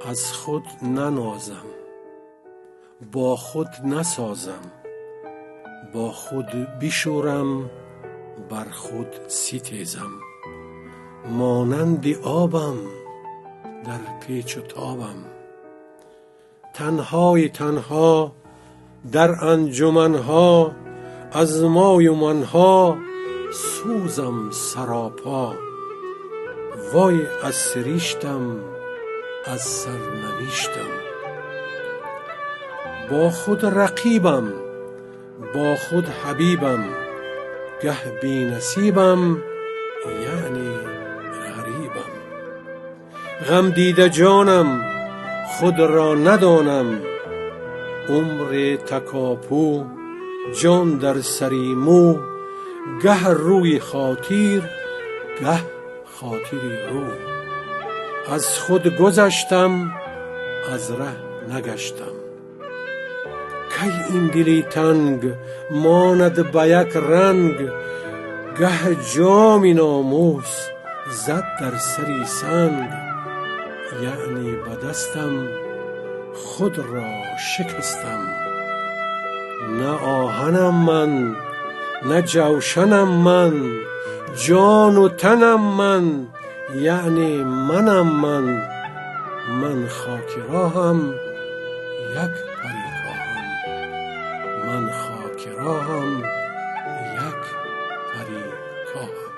از خود ننازم، با خود نسازم، با خود بشورم، بر خود ستیزم. مانند آبم در پیچ و تابم، تنهای تنها در انجمنها، از مای و منها سوزم سراپا. وای از سریشتم، از سرنوشتم. با خود رقیبم، با خود حبیبم، گه بی نصیبم یعنی غریبم. غم دیده جانم، خود را ندانم، عمر تکاپو جان در سری مو. گه روی خاطر، گه خاطری رو. از خود گذشتم، از ره نگشتم. کی این دلی تنگ ماند به یک رنگ، گه جام ناموس زد در سری سنگ. یعنی به دستم خود را شکستم. نه آهنم من، نه جوشنم من، جان و تنم من، یعنی منم من. من خاک راهم، یک پری کاهم. من خاک راهم، یک پری کاهم.